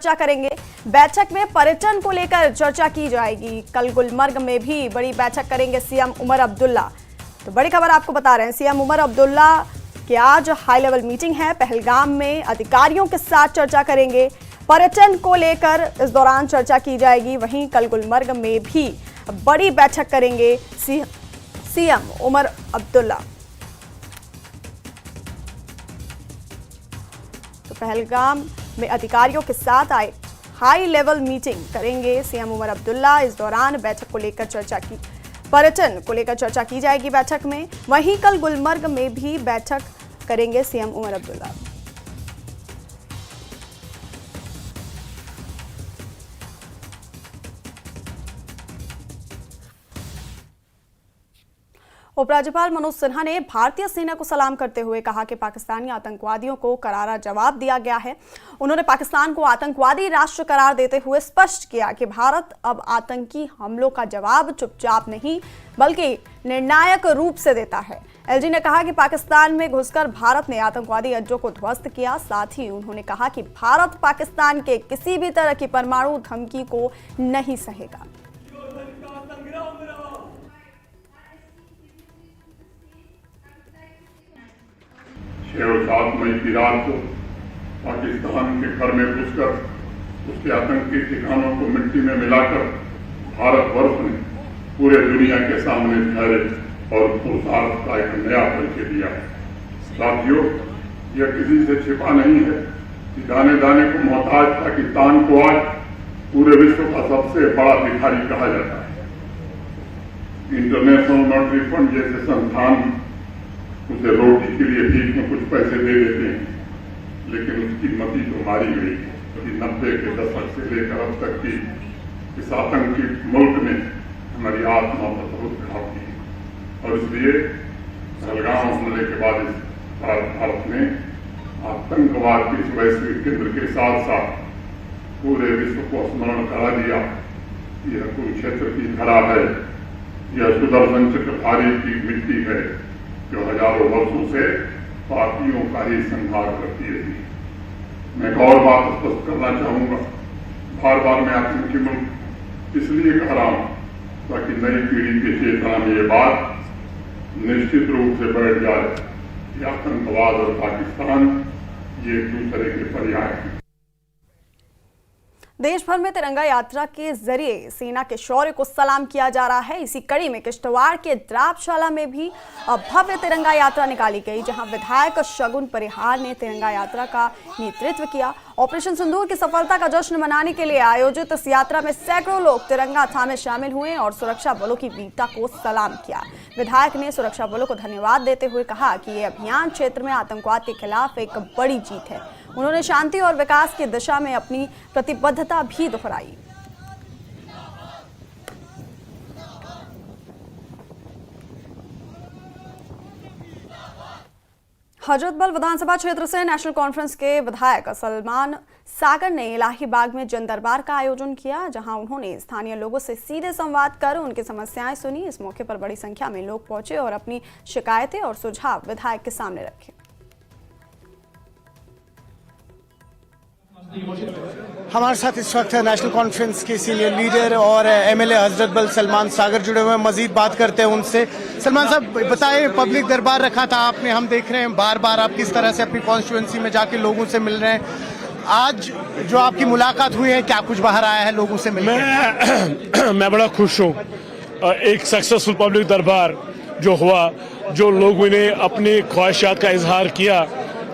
चर्चा करेंगे। बैठक में पर्यटन को लेकर चर्चा की जाएगी। कल गुलमर्ग में भी बड़ी बैठक करेंगे सीएम उमर अब्दुल्ला। तो बड़ी खबर आपको बता रहे हैं, सीएम उमर अब्दुल्ला की आज हाई लेवल मीटिंग है पहलगाम में। अधिकारियों के साथ चर्चा करेंगे, पर्यटन को लेकर इस दौरान चर्चा की जाएगी। वहीं कल गुलमर्ग में भी बड़ी बैठक करेंगे सीएम उमर अब्दुल्ला। तो पहलगाम में अधिकारियों के साथ आए हाई लेवल मीटिंग करेंगे सीएम उमर अब्दुल्ला। इस दौरान बैठक को लेकर पर्यटन को लेकर चर्चा की जाएगी बैठक में। वहीं कल गुलमर्ग में भी बैठक करेंगे सीएम उमर अब्दुल्ला। उपराज्यपाल मनोज सिन्हा ने भारतीय सेना को सलाम करते हुए कहा कि पाकिस्तानी आतंकवादियों को करारा जवाब दिया गया है। उन्होंने पाकिस्तान को आतंकवादी राष्ट्र करार देते हुए स्पष्ट किया कि भारत अब आतंकी हमलों का जवाब चुपचाप नहीं बल्कि निर्णायक रूप से देता है। एलजी ने कहा कि पाकिस्तान में घुसकर भारत ने आतंकवादी अड्डों को ध्वस्त किया। साथ ही उन्होंने कहा कि भारत पाकिस्तान के किसी भी तरह की परमाणु धमकी को नहीं सहेगा। 6 और 7 मई की रात को पाकिस्तान के घर में घुसकर उसके आतंकी ठिकानों को मिट्टी में मिलाकर भारतवर्ष ने पूरे दुनिया के सामने धैर्य और पुरुषार्थ का एक नया परिचय दिया है। साथियों, यह किसी से छिपा नहीं है कि दाने दाने को मोहताज पाकिस्तान को आज पूरे विश्व का सबसे बड़ा भिखारी कहा जाता है। इंटरनेशनल मॉनेटरी फंड जैसे संस्थान उसे रोटी के लिए भीख में कुछ पैसे दे देते हैं, लेकिन उसकी मती तो मारी गई है। 90 के दशक से लेकर अब तक की इस आतंकी मुल्क ने हमारी आत्मा पर बहुत घाव की और इसलिए पहलगाम हमले के बाद इस भारत ने आतंकवाद के इस वैश्विक केंद्र के साथ साथ पूरे विश्व को स्मरण करा दिया। यह कुरुक्षेत्र की धरा है, यह सुदर्शन चक्रधारी की मिट्टी है जो हजारों वर्षों से पापियों का ही संहार करती रही। मैं एक और बात स्पष्ट करना चाहूंगा, बार बार मैं आतंकी मुल्क इसलिए कह रहा हूं ताकि नई पीढ़ी की चेतना में ये बात निश्चित रूप से बैठ जाए कि आतंकवाद और पाकिस्तान ये एक दूसरे के पर्याय हैं। देश भर में तिरंगा यात्रा के जरिए सेना के शौर्य को सलाम किया जा रहा है। इसी कड़ी में किश्तवाड़ के द्राबशाला में भी भव्य तिरंगा यात्रा निकाली गई, जहां विधायक शगुन परिहार ने तिरंगा यात्रा का नेतृत्व किया। ऑपरेशन सिंदूर की सफलता का जश्न मनाने के लिए आयोजित इस यात्रा में सैकड़ों लोग तिरंगा थामे शामिल हुए और सुरक्षा बलों की वीरता को सलाम किया। विधायक ने सुरक्षा बलों को धन्यवाद देते हुए कहा कि ये अभियान क्षेत्र में आतंकवाद के खिलाफ एक बड़ी जीत है। उन्होंने शांति और विकास की दिशा में अपनी प्रतिबद्धता भी दोहराई। हजरतबल विधानसभा क्षेत्र से नेशनल कॉन्फ्रेंस के विधायक सलमान सागर ने इलाही बाग में जन दरबार का आयोजन किया, जहां उन्होंने स्थानीय लोगों से सीधे संवाद कर उनकी समस्याएं सुनी। इस मौके पर बड़ी संख्या में लोग पहुंचे और अपनी शिकायतें और सुझाव विधायक के सामने रखे। हमारे साथ इस वक्त नेशनल कॉन्फ्रेंस के सीनियर लीडर और एमएलए हजरतबल सलमान सागर जुड़े हुए हैं। मजीद बात करते हैं उनसे। सलमान साहब बताएं, पब्लिक दरबार रखा था आपने, हम देख रहे हैं बार बार आप किस तरह से अपनी कॉन्स्टिट्यूएंसी में जाके लोगों से मिल रहे हैं। आज जो आपकी मुलाकात हुई है, क्या कुछ बाहर आया है लोगों से मिलकर? मैं बड़ा खुश हूँ। एक सक्सेसफुल पब्लिक दरबार जो हुआ, जो लोगों ने अपनी ख्वाहिशात का इजहार किया,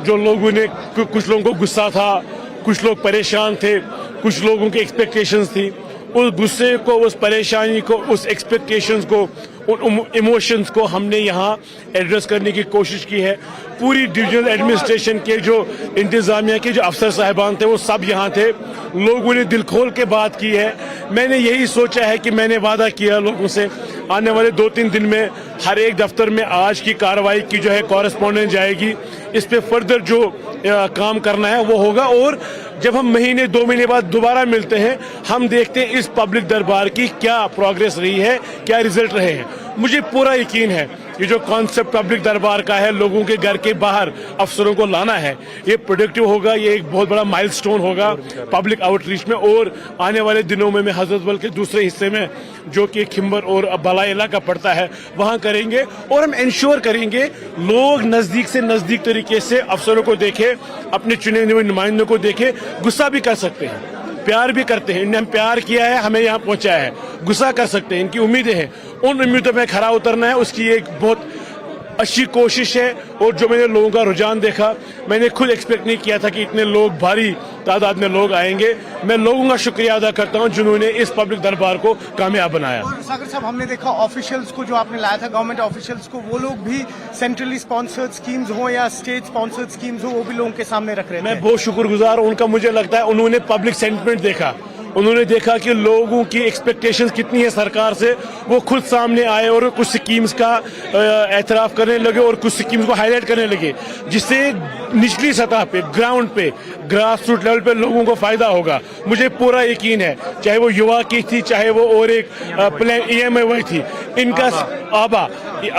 जो लोगों ने कुछ लोगों को गुस्सा था, कुछ लोग परेशान थे, कुछ लोगों की एक्सपेक्टेशंस थी। उस गुस्से को, उस परेशानी को, उस एक्सपेक्टेशंस को, उन इमोशंस को हमने यहाँ एड्रेस करने की कोशिश की है। पूरी डिविजनल एडमिनिस्ट्रेशन के जो इंतजामिया के जो अफसर साहिबान थे वो सब यहाँ थे। लोगों ने दिल खोल के बात की है। मैंने यही सोचा है कि मैंने वादा किया लोगों से, आने वाले 2-3 दिन में हर एक दफ्तर में आज की कार्रवाई की जो है कॉरेस्पॉन्डेंस जाएगी। इस पे फर्दर जो काम करना है वो होगा और जब हम महीने 2 महीने बाद दोबारा मिलते हैं, हम देखते हैं इस पब्लिक दरबार की क्या प्रोग्रेस रही है, क्या रिजल्ट रहे हैं। मुझे पूरा यकीन है ये जो कॉन्सेप्ट पब्लिक दरबार का है, लोगों के घर के बाहर अफसरों को लाना है, ये प्रोडक्टिव होगा। ये एक बहुत बड़ा माइलस्टोन होगा पब्लिक आउटरीच में। और आने वाले दिनों में हजरत बल के दूसरे हिस्से में जो कि खिंबर और बलाई इलाका पड़ता है वहां करेंगे। और हम इंश्योर करेंगे लोग नजदीक से नजदीक तरीके से अफसरों को देखे, अपने चुने हुए नुमाइंदों को देखे। गुस्सा भी कर सकते हैं, प्यार भी करते हैं। इन्हें हम प्यार किया है, हमें यहाँ पहुंचाया है। गुस्सा कर सकते हैं, इनकी उम्मीदें हैं, उन उम्मीदों में खरा उतरना है। उसकी एक बहुत अच्छी कोशिश है। और जो मैंने लोगों का रुझान देखा, मैंने खुद एक्सपेक्ट नहीं किया था कि इतने लोग, भारी तादाद में लोग आएंगे। मैं लोगों का शुक्रिया अदा करता हूं जिन्होंने इस पब्लिक दरबार को कामयाब बनाया। और सागर साहब, हमने देखा ऑफिशियल्स को जो आपने लाया था, गवर्नमेंट ऑफिशियल्स को, वो लोग भी सेंट्रली स्पॉन्सर्ड स्कीम्स हो या स्टेट स्पॉन्सर्ड स्कीम्स हो, वो भी लोगों के सामने रख रहे थे। मैं बहुत शुक्रगुजार हूं उनका। मुझे लगता है उन्होंने पब्लिक सेंटिमेंट देखा, उन्होंने देखा कि लोगों की एक्सपेक्टेशंस कितनी है सरकार से। वो खुद सामने आए और कुछ स्कीम्स का एतराफ करने लगे और कुछ स्कीम्स को हाईलाइट करने लगे, जिससे निचली सतह पे, ग्राउंड पे, ग्रास रूट लेवल पे लोगों को फायदा होगा। मुझे पूरा यकीन है, चाहे वो युवा की थी, चाहे वो और एक प्लान EMI थी, इनका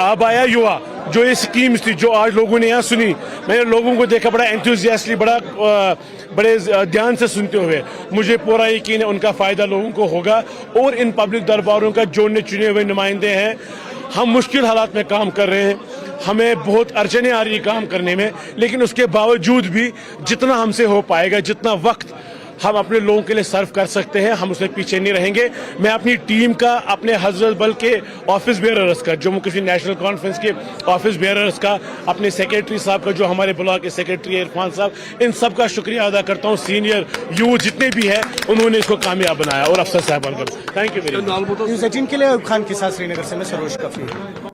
आबा या युवा जो ये स्कीम्स थी जो आज लोगों ने यहाँ सुनी, मैंने लोगों को देखा बड़ा एंथुसियास्टली, बड़े ध्यान से सुनते हुए। मुझे पूरा यकीन है उनका फायदा लोगों को होगा। और इन पब्लिक दरबारों का जोड़ने चुने हुए नुमाइंदे हैं। हम मुश्किल हालात में काम कर रहे हैं, हमें बहुत अड़चनें आ रही है काम करने में, लेकिन उसके बावजूद भी जितना हमसे हो पाएगा, जितना वक्त हम अपने लोगों के लिए सर्व कर सकते हैं, हम उसमें पीछे नहीं रहेंगे। मैं अपनी टीम का, अपने हजरत बल के ऑफिस बेयरर्स का, जम्मू कश्मीर नेशनल कॉन्फ्रेंस के ऑफिस बेयरर्स का, अपने सेक्रेटरी साहब का, जो हमारे ब्लॉक के सेक्रेटरी है इरफान साहब, इन सब का शुक्रिया अदा करता हूँ। सीनियर यूथ जितने भी है, उन्होंने इसको कामयाब बनाया। और अफसर साहब का thank you very much. News 18 के लिए अयूब खान के साथ श्रीनगर से मैं सरोज कफी।